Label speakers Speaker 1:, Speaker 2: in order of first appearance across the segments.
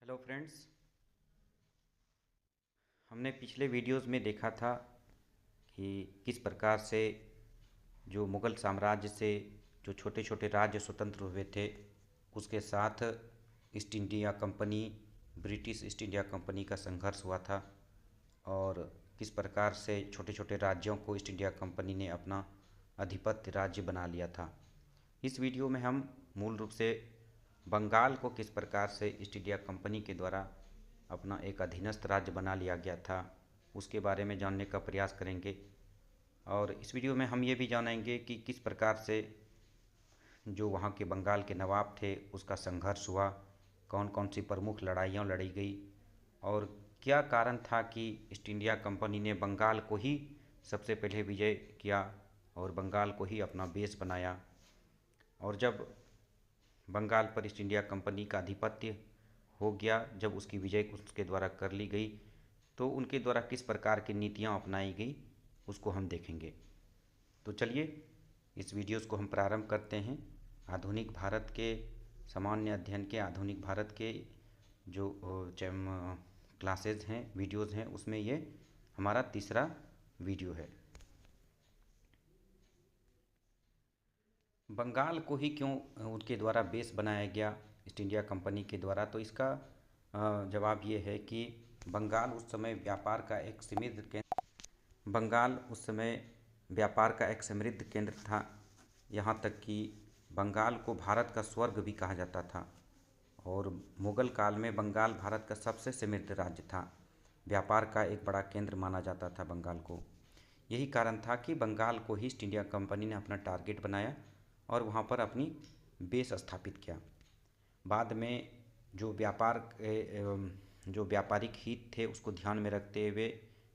Speaker 1: Hello friends. हमने पिछले videos में देखा था कि किस प्रकार से जो मुग़ल साम्राज्य से जो छोटे छोटे राज्य स्वतंत्र हुए थे उसके साथ east India company, British east India company का संघर्ष हुआ था और किस प्रकार से छोटे छोटे राज्यों को ईस्ट इंडिया कंपनी ने अपना आधिपत्य राज्य बना लिया था। इस वीडियो में हम मूल रूप से बंगाल को किस प्रकार से ईस्ट इंडिया कंपनी के द्वारा अपना एक अधीनस्थ राज्य बना लिया गया था उसके बारे में जानने का प्रयास करेंगे। और इस वीडियो में हम ये भी जानेंगे कि किस प्रकार से जो वहाँ के बंगाल के नवाब थे उसका संघर्ष हुआ, कौन कौन सी प्रमुख लड़ाइयाँ लड़ी गई और क्या कारण था कि ईस्ट इंडिया कंपनी ने बंगाल को ही सबसे पहले विजय किया और बंगाल को ही अपना बेस बनाया। और जब बंगाल पर ईस्ट इंडिया कंपनी का आधिपत्य हो गया, जब उसकी विजय उसके द्वारा कर ली गई तो उनके द्वारा किस प्रकार की नीतियाँ अपनाई गई उसको हम देखेंगे। तो चलिए इस वीडियोस को हम प्रारंभ करते हैं। आधुनिक भारत के सामान्य अध्ययन के आधुनिक भारत के जो क्लासेज हैं, वीडियोज़ हैं, उसमें ये हमारा तीसरा वीडियो है। बंगाल को ही क्यों उनके द्वारा बेस बनाया गया ईस्ट इंडिया कंपनी के द्वारा, तो इसका जवाब ये है कि बंगाल उस समय व्यापार का एक समृद्ध केंद्र बंगाल उस समय व्यापार का एक समृद्ध केंद्र था। यहाँ तक कि बंगाल को भारत का स्वर्ग भी कहा जाता था और मुग़ल काल में बंगाल भारत का सबसे समृद्ध राज्य था। व्यापार का एक बड़ा केंद्र माना जाता था बंगाल को। यही कारण था कि बंगाल को ही ईस्ट इंडिया कंपनी ने अपना टारगेट बनाया और वहाँ पर अपनी बेस स्थापित किया। बाद में जो जो व्यापारिक हित थे उसको ध्यान में रखते हुए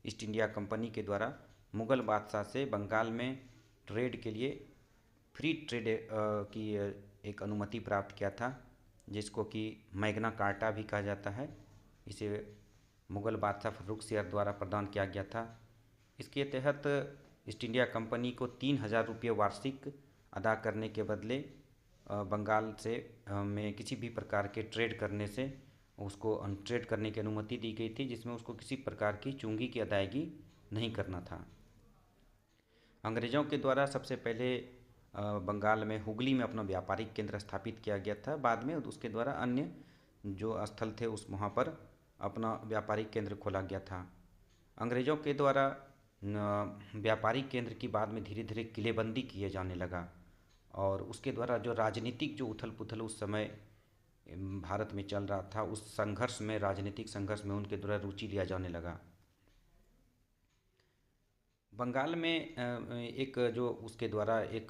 Speaker 1: ईस्ट इंडिया कंपनी के द्वारा मुग़ल बादशाह से बंगाल में ट्रेड के लिए फ्री ट्रेड की एक अनुमति प्राप्त किया था, जिसको कि मैग्ना कार्टा भी कहा जाता है। इसे मुग़ल बादशाह फ़र्रुखसियर द्वारा प्रदान किया गया था। इसके तहत ईस्ट इंडिया कंपनी को 3,000 रुपये वार्षिक अदा करने के बदले बंगाल से में किसी भी प्रकार के ट्रेड करने से उसको ट्रेड करने की अनुमति दी गई थी, जिसमें उसको किसी प्रकार की चुंगी की अदायगी नहीं करना था। अंग्रेज़ों के द्वारा सबसे पहले बंगाल में हुगली में अपना व्यापारिक केंद्र स्थापित किया गया था। बाद में उसके द्वारा अन्य जो स्थल थे उस वहाँ पर अपना व्यापारिक केंद्र खोला गया था। अंग्रेज़ों के द्वारा व्यापारिक केंद्र की बाद में धीरे धीरे किलेबंदी किए जाने लगा और उसके द्वारा जो राजनीतिक जो उथल पुथल उस समय भारत में चल रहा था, उस संघर्ष में, राजनीतिक संघर्ष में उनके द्वारा रुचि लिया जाने लगा। बंगाल में एक जो उसके द्वारा एक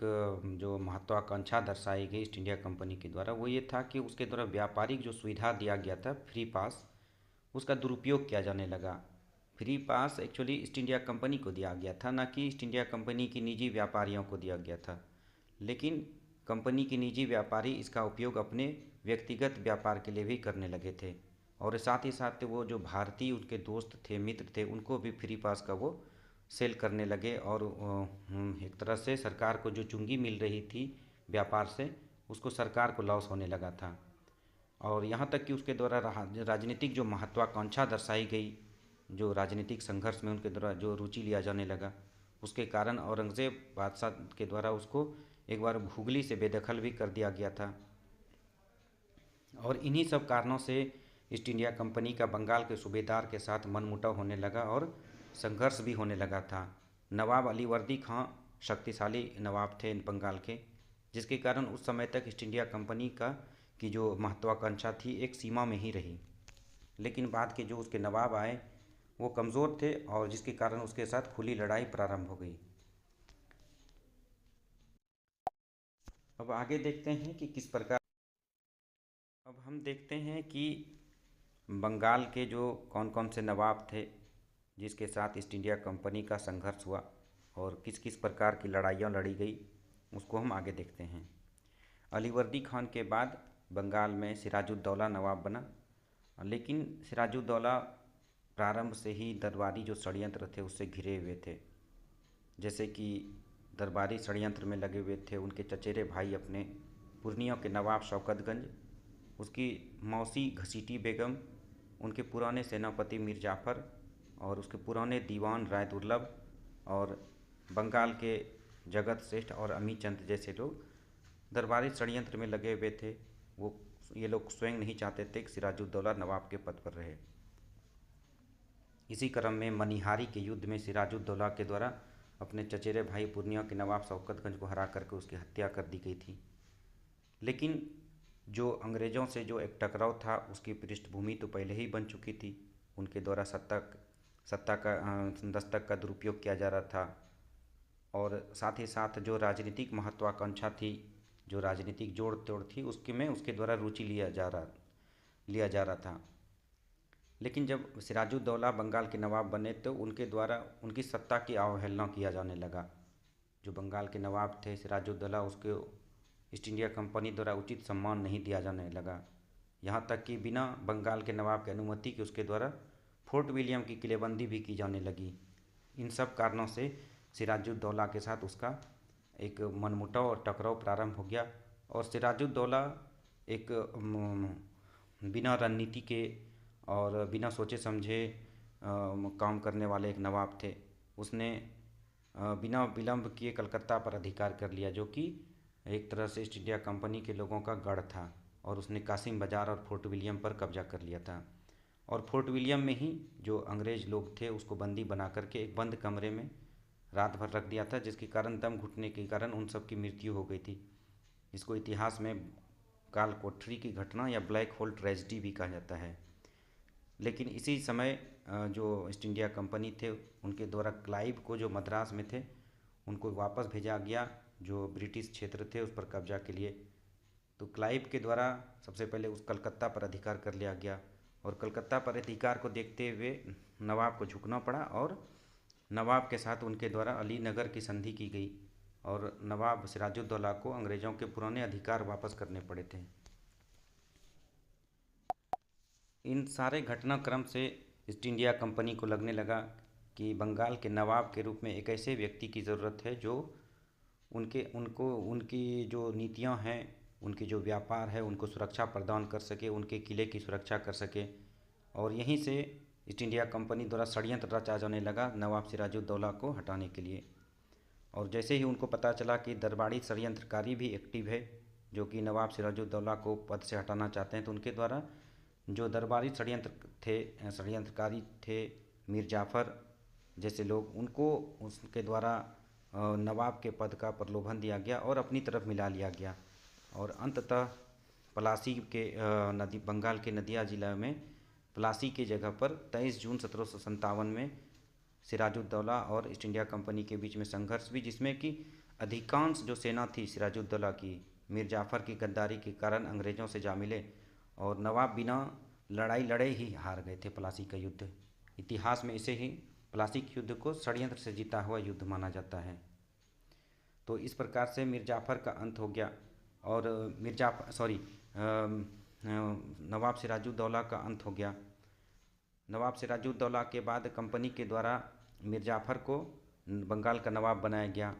Speaker 1: जो महत्वाकांक्षा दर्शाई गई ईस्ट इंडिया कंपनी के द्वारा, वो ये था कि उसके द्वारा व्यापारिक जो सुविधा दिया गया था, फ्री पास, उसका दुरुपयोग किया जाने लगा। Free pass actually east India company को दिया गया था, ना कि ईस्ट इंडिया कंपनी की निजी व्यापारियों को दिया गया था। लेकिन कंपनी के निजी व्यापारी इसका उपयोग अपने व्यक्तिगत व्यापार के लिए भी करने लगे थे और साथ ही साथ वो जो भारतीय उनके दोस्त थे, मित्र थे, उनको भी फ्री पास का वो सेल करने लगे और एक तरह से सरकार को जो चुंगी मिल रही थी व्यापार से, उसको सरकार को लॉस होने लगा था। और यहाँ तक कि उसके द्वारा राजनीतिक जो महत्वाकांक्षा दर्शाई गई, जो राजनीतिक संघर्ष में उनके द्वारा जो रुचि लिया जाने लगा, उसके कारण औरंगज़ेब बादशाह के द्वारा उसको एक बार हुगली से बेदखल भी कर दिया गया था। और इन्हीं सब कारणों से ईस्ट इंडिया कंपनी का बंगाल के सूबेदार के साथ मनमुटाव होने लगा और संघर्ष भी होने लगा था। नवाब अलीवर्दी खां शक्तिशाली नवाब थे बंगाल के, जिसके कारण उस समय तक ईस्ट इंडिया कंपनी का की जो महत्वाकांक्षा थी एक सीमा में ही रही। लेकिन बाद के जो उसके नवाब आए वो कमज़ोर थे और जिसके कारण उसके साथ खुली लड़ाई प्रारंभ हो गई। अब आगे देखते हैं कि किस प्रकार अब हम देखते हैं कि बंगाल के जो कौन कौन से नवाब थे जिसके साथ ईस्ट इंडिया कंपनी का संघर्ष हुआ और किस किस प्रकार की लड़ाइयाँ लड़ी गई, उसको हम आगे देखते हैं। अलीवर्दी खान के बाद बंगाल में सिराजुद्दौला नवाब बना, लेकिन सिराजुद्दौला प्रारंभ से ही दरबारी जो षड्यंत्र थे उससे घिरे हुए थे। जैसे कि दरबारी षड्यंत्र में लगे हुए थे उनके चचेरे भाई अपने पूर्णिया के नवाब शौकतगंज, उसकी मौसी घसीटी बेगम, उनके पुराने सेनापति मीर जाफ़र और उसके पुराने दीवान राय दुर्लभ और बंगाल के जगत श्रेष्ठ और अमीर चंद जैसे लोग दरबारी षड्यंत्र में लगे हुए थे। ये लोग स्वयं नहीं चाहते थे कि सिराजुद्दौला नवाब के पद पर रहे। इसी क्रम में मनिहारी के युद्ध में सिराजुद्दौला के द्वारा अपने चचेरे भाई पूर्णिया के नवाब शौकतगंज को हरा करके उसकी हत्या कर दी गई थी। लेकिन जो अंग्रेज़ों से जो एक टकराव था उसकी पृष्ठभूमि तो पहले ही बन चुकी थी। उनके द्वारा सत्ता का दस्तक का दुरुपयोग किया जा रहा था और साथ ही साथ जो राजनीतिक महत्वाकांक्षा थी, जो राजनीतिक जोड़ तोड़ थी, उसके द्वारा रुचि लिया जा रहा था। लेकिन जब सिराजुद्दौला बंगाल के नवाब बने तो उनके द्वारा उनकी सत्ता की अवहेलना किया जाने लगा। जो बंगाल के नवाब थे सिराजुद्दौला, उसके ईस्ट इंडिया कंपनी द्वारा उचित सम्मान नहीं दिया जाने लगा। यहाँ तक कि बिना बंगाल के नवाब की अनुमति के उसके द्वारा फोर्ट विलियम की किलेबंदी भी की जाने लगी। इन सब कारणों से सिराजुद्दौला के साथ उसका एक मनमुटाव और टकराव प्रारंभ हो गया और सिराजुद्दौला एक बिना रणनीति के और बिना सोचे समझे काम करने वाले एक नवाब थे। उसने बिना विलंब किए कलकत्ता पर अधिकार कर लिया, जो कि एक तरह से ईस्ट इंडिया कंपनी के लोगों का गढ़ था, और उसने कासिम बाजार और फोर्ट विलियम पर कब्जा कर लिया था। और फोर्ट विलियम में ही जो अंग्रेज़ लोग थे उसको बंदी बना करके एक बंद कमरे में रात भर रख दिया था, जिसके कारण दम घुटने के कारण उन सब की मृत्यु हो गई थी। इसको इतिहास में काल कोठरी की घटना या ब्लैक होल ट्रेजेडी भी कहा जाता है। लेकिन इसी समय जो ईस्ट इंडिया कंपनी थे उनके द्वारा क्लाइव को, जो मद्रास में थे, उनको वापस भेजा गया जो ब्रिटिश क्षेत्र थे उस पर कब्जा के लिए। तो क्लाइव के द्वारा सबसे पहले उस कलकत्ता पर अधिकार कर लिया गया और कलकत्ता पर अधिकार को देखते हुए नवाब को झुकना पड़ा और नवाब के साथ उनके द्वारा अलीनगर की संधि की गई और नवाब सिराजुद्दौला को अंग्रेज़ों के पुराने अधिकार वापस करने पड़े थे। इन सारे घटनाक्रम से ईस्ट इंडिया कंपनी को लगने लगा कि बंगाल के नवाब के रूप में एक ऐसे व्यक्ति की ज़रूरत है जो उनकी जो नीतियां हैं, उनकी जो व्यापार है, उनको सुरक्षा प्रदान कर सके, उनके किले की सुरक्षा कर सके। और यहीं से ईस्ट इंडिया कंपनी द्वारा षड्यंत्र रचा जाने लगा नवाब सिराजुद्दौला को हटाने के लिए। और जैसे ही उनको पता चला कि दरबारी षड्यंत्रकारी भी एक्टिव है जो कि नवाब सिराजुद्दौला को पद से हटाना चाहते हैं, तो उनके द्वारा जो दरबारी षड्यंत्रकारी थे मीर जाफ़र जैसे लोग, उनको उसके द्वारा नवाब के पद का प्रलोभन दिया गया और अपनी तरफ मिला लिया गया। और अंततः पलासी के बंगाल के नदिया जिला में पलासी की जगह पर 23 जून 1757 में सिराजुद्दौला और ईस्ट इंडिया कंपनी के बीच में संघर्ष भी, जिसमें कि अधिकांश जो सेना थी सिराजुद्दौला की मीर जाफ़र की गद्दारी के कारण अंग्रेज़ों से जा मिले और नवाब बिना लड़ाई लड़े ही हार गए थे पलासी का युद्ध। इतिहास में इसे ही पलासी के युद्ध को षड्यंत्र से जीता हुआ युद्ध माना जाता है। तो इस प्रकार से मीर जाफ़र का अंत हो गया और नवाब सिराजुद्दौला का अंत हो गया। नवाब सिराजुद्दौला के बाद कंपनी के द्वारा मीर जाफ़र को बंगाल का नवाब बनाया गया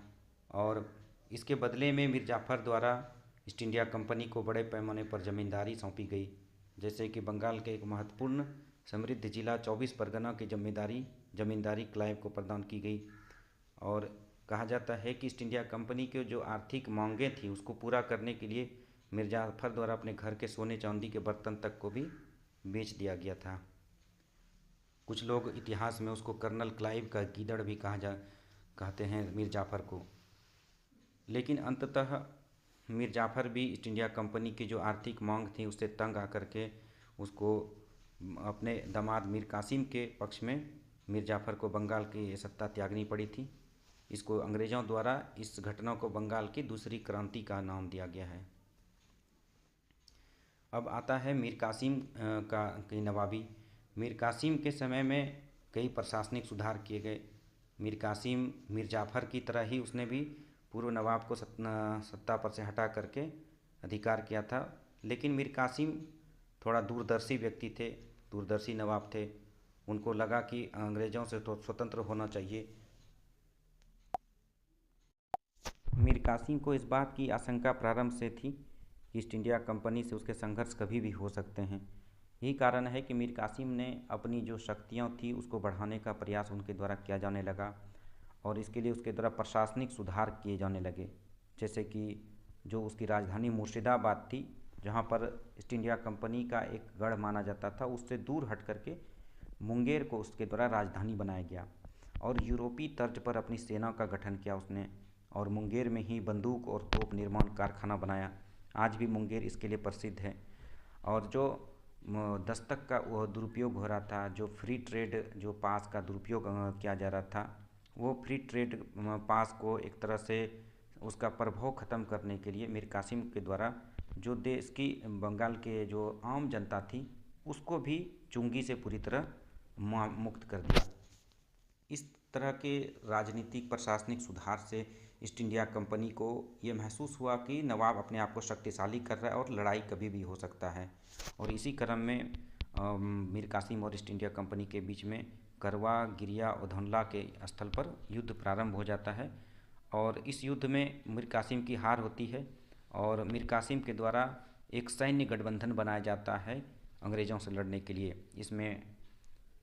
Speaker 1: और इसके बदले में मीर जाफ़र द्वारा ईस्ट इंडिया कंपनी को बड़े पैमाने पर ज़मींदारी सौंपी गई, जैसे कि बंगाल के एक महत्वपूर्ण समृद्ध जिला 24 परगना की ज़मींदारी क्लाइव को प्रदान की गई। और कहा जाता है कि ईस्ट इंडिया कंपनी की जो आर्थिक मांगें थी उसको पूरा करने के लिए मीर जाफ़र द्वारा अपने घर के सोने चांदी के बर्तन तक को भी बेच दिया गया था। कुछ लोग इतिहास में उसको कर्नल क्लाइव का गीदड़ भी कहते हैं मीर जाफ़र को। लेकिन अंततः मीर जाफ़र भी ईस्ट इंडिया कंपनी की जो आर्थिक मांग थी उससे तंग आकर के उसको अपने दामाद मीर कासिम के पक्ष में मीर जाफ़र को बंगाल की सत्ता त्यागनी पड़ी थी। इसको अंग्रेज़ों द्वारा इस घटना को बंगाल की दूसरी क्रांति का नाम दिया गया है। अब आता है मीर कासिम की नवाबी। मीर कासिम के समय में कई प्रशासनिक सुधार किए गए। मीर कासिम मीर जाफ़र की तरह ही उसने भी पूर्व नवाब को सत्ता पर से हटा करके अधिकार किया था, लेकिन मीर कासिम थोड़ा दूरदर्शी व्यक्ति थे, दूरदर्शी नवाब थे। उनको लगा कि अंग्रेज़ों से तो स्वतंत्र होना चाहिए। मीर कासिम को इस बात की आशंका प्रारंभ से थी कि ईस्ट इंडिया कंपनी से उसके संघर्ष कभी भी हो सकते हैं। यही कारण है कि मीर कासिम ने अपनी जो शक्तियाँ थी उसको बढ़ाने का प्रयास उनके द्वारा किया जाने लगा और इसके लिए उसके द्वारा प्रशासनिक सुधार किए जाने लगे। जैसे कि जो उसकी राजधानी मुर्शिदाबाद थी, जहाँ पर ईस्ट इंडिया कंपनी का एक गढ़ माना जाता था, उससे दूर हट करके मुंगेर को उसके द्वारा राजधानी बनाया गया और यूरोपीय तर्ज पर अपनी सेना का गठन किया उसने और मुंगेर में ही बंदूक और तोप निर्माण कारखाना बनाया। आज भी मुंगेर इसके लिए प्रसिद्ध है। और जो दस्तक का वो दुरुपयोग हो रहा था, जो फ्री ट्रेड जो पास का दुरुपयोग किया जा रहा था, वो फ्री ट्रेड पास को एक तरह से उसका प्रभाव ख़त्म करने के लिए मीर कासिम के द्वारा जो देश की बंगाल के जो आम जनता थी उसको भी चुंगी से पूरी तरह मुक्त कर दिया। इस तरह के राजनीतिक प्रशासनिक सुधार से ईस्ट इंडिया कंपनी को ये महसूस हुआ कि नवाब अपने आप को शक्तिशाली कर रहा है और लड़ाई कभी भी हो सकता है। और इसी क्रम में मीर कासिम और ईस्ट इंडिया कंपनी के बीच में करवा गिरिया और धौनला के स्थल पर युद्ध प्रारंभ हो जाता है और इस युद्ध में मीर कासिम की हार होती है और मीर कासिम के द्वारा एक सैन्य गठबंधन बनाया जाता है अंग्रेज़ों से लड़ने के लिए। इसमें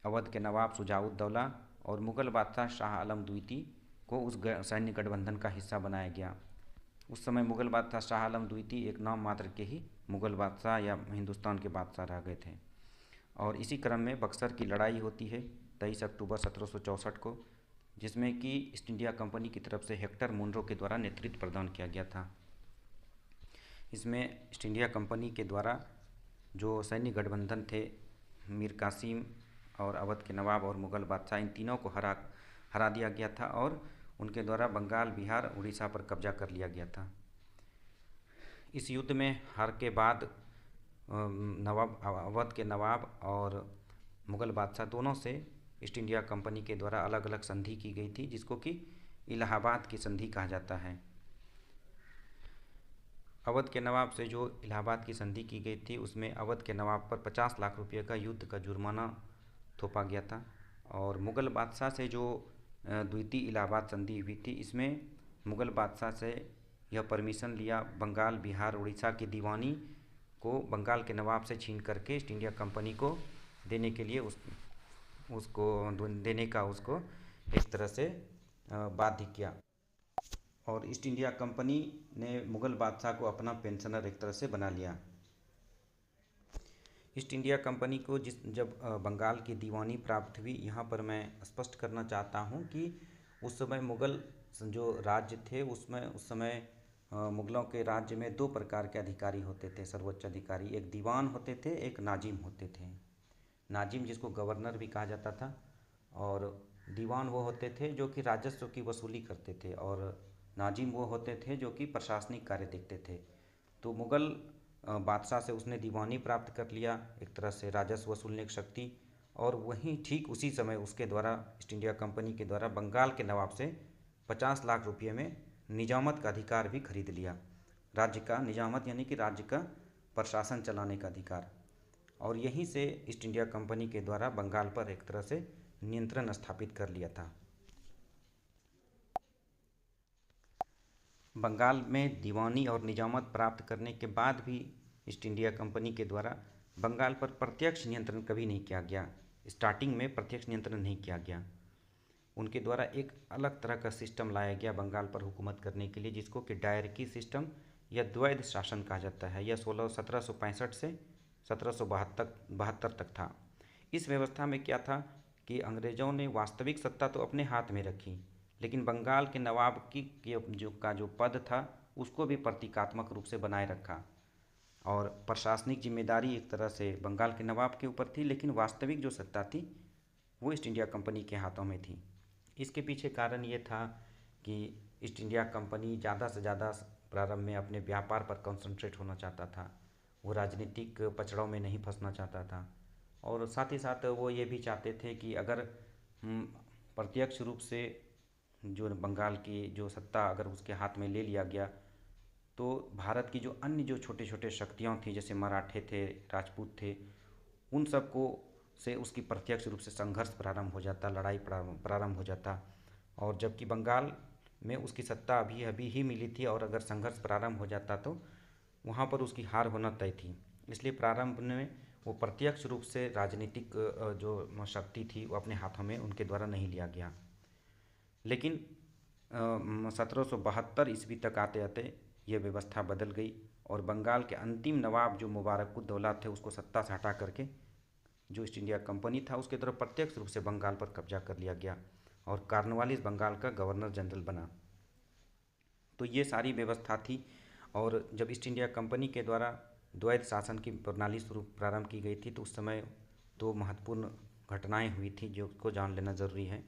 Speaker 1: अवध के नवाब शुजाउद्दौला और मुग़ल बादशाह शाह आलम द्वितीय को उस सैन्य गठबंधन का हिस्सा बनाया गया। उस समय मुग़ल बादशाह शाह आलम द्वितीय एक नाम मात्र के ही मुग़ल बादशाह या हिंदुस्तान के बादशाह रह गए थे। और इसी क्रम में बक्सर की लड़ाई होती है 23 अक्टूबर 1764 को, जिसमें कि ईस्ट इंडिया कंपनी की तरफ से हेक्टर मुनरो के द्वारा नेतृत्व प्रदान किया गया था। इसमें ईस्ट इंडिया कंपनी के द्वारा जो सैन्य गठबंधन थे, मीर कासिम और अवध के नवाब और मुग़ल बादशाह, इन तीनों को हरा दिया गया था और उनके द्वारा बंगाल, बिहार, उड़ीसा पर कब्जा कर लिया गया था। इस युद्ध में हार के बाद अवध के नवाब और मुग़ल बादशाह दोनों से ईस्ट इंडिया कंपनी के द्वारा अलग अलग संधि की गई थी, जिसको कि इलाहाबाद की संधि कहा जाता है। अवध के नवाब से जो इलाहाबाद की संधि की गई थी उसमें अवध के नवाब पर 50 लाख रुपये का युद्ध का जुर्माना थोपा गया था। और मुग़ल बादशाह से जो द्वितीय इलाहाबाद संधि हुई थी, इसमें मुग़ल बादशाह से यह परमिशन लिया बंगाल, बिहार, उड़ीसा की दीवानी को बंगाल के नवाब से छीन करके ईस्ट इंडिया कंपनी को देने के लिए उसको एक तरह से बाध्य किया। और ईस्ट इंडिया कंपनी ने मुग़ल बादशाह को अपना पेंशनर एक तरह से बना लिया। ईस्ट इंडिया कंपनी को जब बंगाल की दीवानी प्राप्त हुई, यहाँ पर मैं स्पष्ट करना चाहता हूँ कि उस समय मुग़ल जो राज्य थे उस समय मुग़लों के राज्य में दो प्रकार के अधिकारी होते थे, सर्वोच्च अधिकारी। एक दीवान होते थे, एक नाजिम होते थे। नाजिम जिसको गवर्नर भी कहा जाता था और दीवान वो होते थे जो कि राजस्व की वसूली करते थे और नाजिम वो होते थे जो कि प्रशासनिक कार्य देखते थे। तो मुग़ल बादशाह से उसने दीवानी प्राप्त कर लिया, एक तरह से राजस्व वसूलने की शक्ति। और वहीं ठीक उसी समय उसके द्वारा ईस्ट इंडिया कंपनी के द्वारा बंगाल के नवाब से 50 लाख रुपये में निजामत का अधिकार भी खरीद लिया। राज्य का निजामत यानी कि राज्य का प्रशासन चलाने का अधिकार। और यहीं से ईस्ट इंडिया कंपनी के द्वारा बंगाल पर एक तरह से नियंत्रण स्थापित कर लिया था। बंगाल में दीवानी और निजामत प्राप्त करने के बाद भी ईस्ट इंडिया कंपनी के द्वारा बंगाल पर प्रत्यक्ष नियंत्रण कभी नहीं किया गया। स्टार्टिंग में प्रत्यक्ष नियंत्रण नहीं किया गया। उनके द्वारा एक अलग तरह का सिस्टम लाया गया बंगाल पर हुकूमत करने के लिए, जिसको कि डायरकी सिस्टम या द्वैध शासन कहा जाता है। यह 1765 से 1772 तक था। इस व्यवस्था में क्या था कि अंग्रेज़ों ने वास्तविक सत्ता तो अपने हाथ में रखी, लेकिन बंगाल के नवाब की जो पद था उसको भी प्रतीकात्मक रूप से बनाए रखा और प्रशासनिक जिम्मेदारी एक तरह से बंगाल के नवाब के ऊपर थी, लेकिन वास्तविक जो सत्ता थी वो ईस्ट इंडिया कंपनी के हाथों में थी। इसके पीछे कारण ये था कि ईस्ट इंडिया कंपनी ज़्यादा से ज़्यादा प्रारंभ में अपने व्यापार पर कंसंट्रेट होना चाहता था, वो राजनीतिक पचड़ों में नहीं फंसना चाहता था। और साथ ही साथ वो ये भी चाहते थे कि अगर प्रत्यक्ष रूप से जो बंगाल की जो सत्ता अगर उसके हाथ में ले लिया गया तो भारत की जो अन्य जो छोटे छोटे शक्तियाँ थी, जैसे मराठे थे, राजपूत थे, उन सबको से उसकी प्रत्यक्ष रूप से संघर्ष प्रारंभ हो जाता, लड़ाई प्रारंभ हो जाता। और जबकि बंगाल में उसकी सत्ता अभी अभी ही मिली थी और अगर संघर्ष प्रारंभ हो जाता तो वहाँ पर उसकी हार होना तय थी। इसलिए प्रारंभ में वो प्रत्यक्ष रूप से राजनीतिक जो शक्ति थी वो अपने हाथों में उनके द्वारा नहीं लिया गया। लेकिन 1772 ईस्वी तक आते आते ये व्यवस्था बदल गई और बंगाल के अंतिम नवाब जो मुबारकुद्दौला थे उसको सत्ता से हटा करके जो ईस्ट इंडिया कंपनी था उसके तरफ प्रत्यक्ष रूप से बंगाल पर कब्जा कर लिया गया और कॉर्नवालिस बंगाल का गवर्नर जनरल बना। तो ये सारी व्यवस्था थी। और जब ईस्ट इंडिया कंपनी के द्वारा द्वैध शासन की प्रणाली शुरू प्रारंभ की गई थी तो उस समय दो महत्वपूर्ण घटनाएं हुई थी जो को जान लेना ज़रूरी है।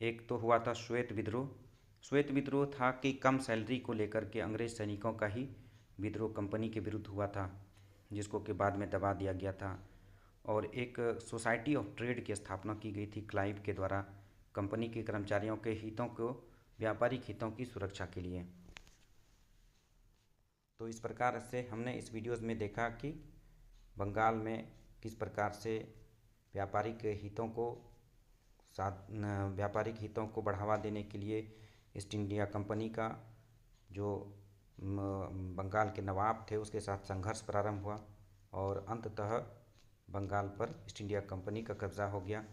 Speaker 1: एक तो हुआ था श्वेत विद्रोह। श्वेत विद्रोह था कि कम सैलरी को लेकर के अंग्रेज सैनिकों का ही विद्रोह कंपनी के विरुद्ध हुआ था, जिसको के बाद में दबा दिया गया था। और एक सोसाइटी ऑफ ट्रेड की स्थापना की गई थी क्लाइव के द्वारा कंपनी के कर्मचारियों के हितों को व्यापारिक हितों की सुरक्षा के लिए। तो इस प्रकार से हमने इस वीडियोस में देखा कि बंगाल में किस प्रकार से व्यापारिक हितों को व्यापारिक हितों को बढ़ावा देने के लिए ईस्ट इंडिया कंपनी का जो बंगाल के नवाब थे उसके साथ संघर्ष प्रारंभ हुआ और अंततः बंगाल पर ईस्ट इंडिया कंपनी का कब्ज़ा हो गया।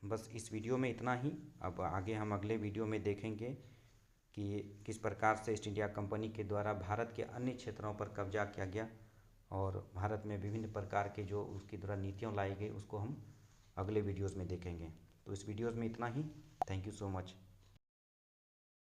Speaker 1: बस इस वीडियो में इतना ही। अब आगे हम अगले वीडियो में देखेंगे कि किस प्रकार से ईस्ट इंडिया कंपनी के द्वारा भारत के अन्य क्षेत्रों पर कब्जा किया गया और भारत में विभिन्न प्रकार के जो उसके द्वारा नीतियाँ लाई गई उसको हम अगले वीडियोज़ में देखेंगे। तो इस वीडियोज़ में इतना ही। Thank you so much.